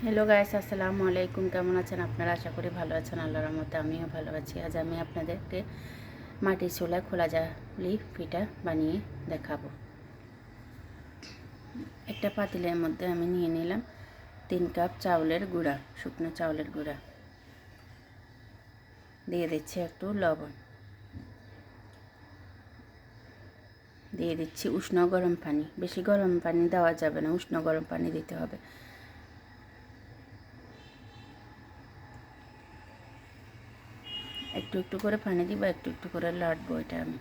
Hello guys, আসসালামু আলাইকুম। কেমন আছেন আপনারা? আশা করি ভালো আছেন। আল্লাহর রহমতে আমিও ভালো আছি। আজ আমি আপনাদেরকে মাটির চুলায় খোলা জালি পিঠা বানিয়ে দেখাবো। একটা পাতিলের মধ্যে আমি নিয়ে নিলাম 3 কাপ চাউলের গুঁড়া, শুকনো চাউলের গুঁড়া। দিয়ে দিচ্ছি একটু লবণ, দিয়ে দিচ্ছি উষ্ণ গরম পানি। বেশি গরম পানি দেওয়া যাবে না, উষ্ণ গরম পানি দিতে হবে। একটু একটু করে পানি দিব, একটু একটু করে লাড়বো এটা আমি।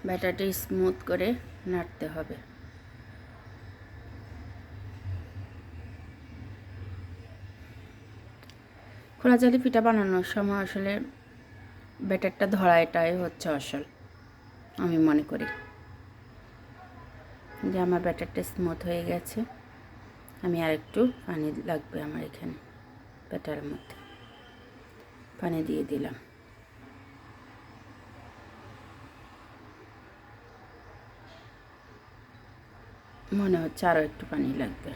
ব্যাটারটি স্মুথ করে নাড়তে হবে। খোলা জালি পিঠা বানানোর সময় আসলে ব্যাটারটা ধরাটাই হচ্ছে আসল, আমি মনে করি। যে আমার ব্যাটারটা স্মুথ হয়ে গেছে। আমি আর একটু পানি লাগবে আমার এখানে ব্যাটারের মধ্যে। পানি দিয়ে দিলাম। মনে হচ্ছে আরও একটু পানি লাগবে।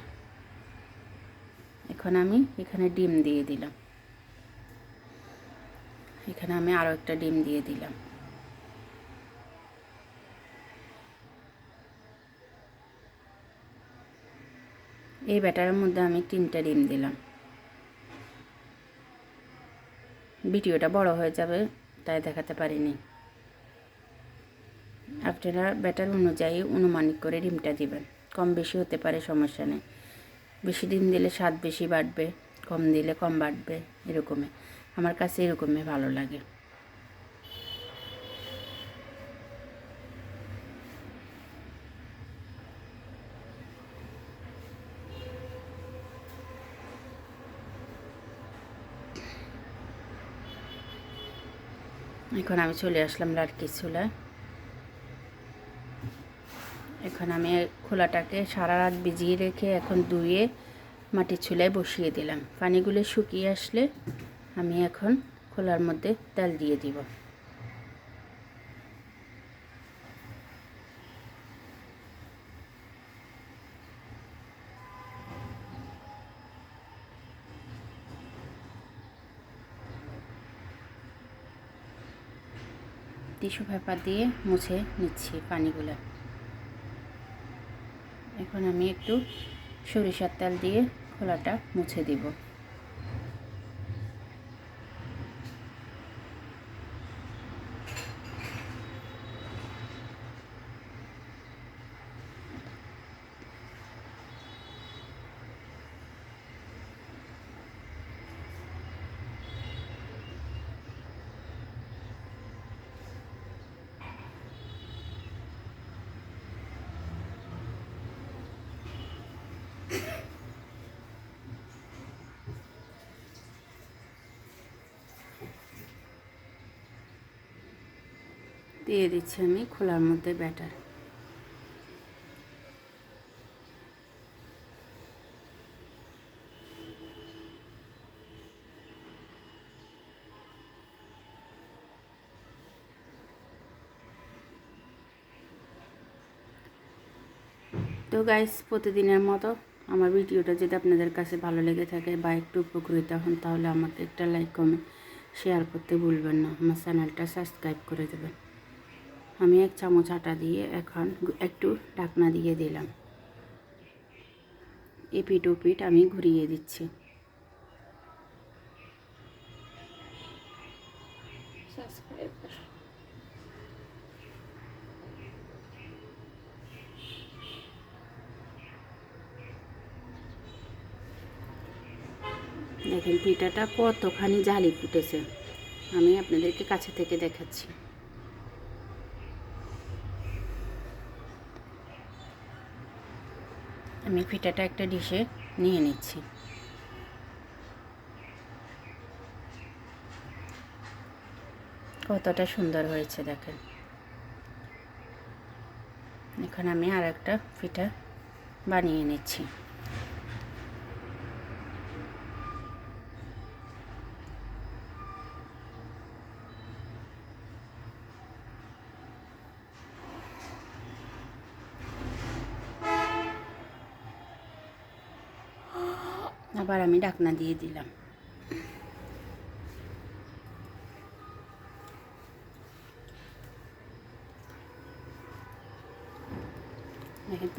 এখন আমি এখানে ডিম দিয়ে দিলাম। এখানে আমি আরও একটা ডিম দিয়ে দিলাম। এই ব্যাটারের মধ্যে আমি 3টা ডিম দিলাম। ভিডিওটা বড় হয়ে যাবে তাই দেখাতে পারিনি। আপনারা ব্যাটার অনুযায়ী অনুমানিক করে ডিমটা দিবেন। কম বেশি হতে পারে, সমস্যা নেই। বেশি ডিম দিলে স্বাদ বেশি বাড়বে, কম দিলে কম বাড়বে, এরকমই। আমার কাছে এরকমই ভালো লাগে। এখন আমি চলে আসলাম লাটকির চুলায়। এখন আমি খোলাটাকে সারা রাত ভিজিয়ে রেখে এখন ধুয়ে মাটির চুলায় বসিয়ে দিলাম। পানিগুলো শুকিয়ে আসলে আমি এখন খোলার মধ্যে তেল দিয়ে দিব। টিস্যু পেপার দিয়ে মুছে নিচ্ছি পানিগুলো। এখন আমি একটু সরিষার তেল দিয়ে খোলাটা মুছে দিব। দিয়ে দিচ্ছি আমি খোলার মধ্যে ব্যাটার। তো গাইস, প্রতিদিনের মতো আমার ভিডিওটা যদি আপনাদের কাছে ভালো লেগে থাকে বা একটু উপকৃত হন, তাহলে আমাকে একটা লাইক কমেন্ট শেয়ার করতে ভুলবেন না। আমার চ্যানেলটা সাবস্ক্রাইব করে দেবেন। আমি 1 চামচ আটা দিয়ে এখন একটু ঢাকনা দিয়ে দিলাম। এপিট ওপিট আমি ঘুরিয়ে দিচ্ছি। দেখেন পিঠাটা কতখানি জালি ফুটেছে, আমি আপনাদেরকে কাছে থেকে দেখাচ্ছি। আমি পিঠাটা একটা ডিশে নিয়ে নিচ্ছি। কতটা সুন্দর হয়েছে দেখেন। এখন আমি আর একটা পিঠা বানিয়ে নিচ্ছি। আবার আমি ঢাকনা দিয়ে দিলাম। দেখেন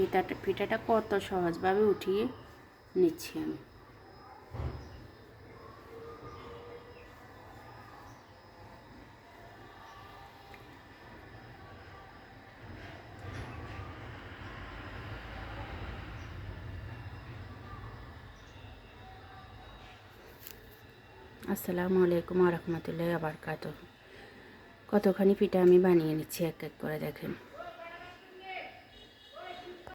পিঠাটা কত সহজভাবে উঠিয়ে নিচ্ছি আমি। আসসালামু আলাইকুম ওয়া রাহমাতুল্লাহি ওয়া বারাকাতুহু। কতখানি পিঠা আমি বানিয়ে নিচ্ছি এক এক করে দেখেন।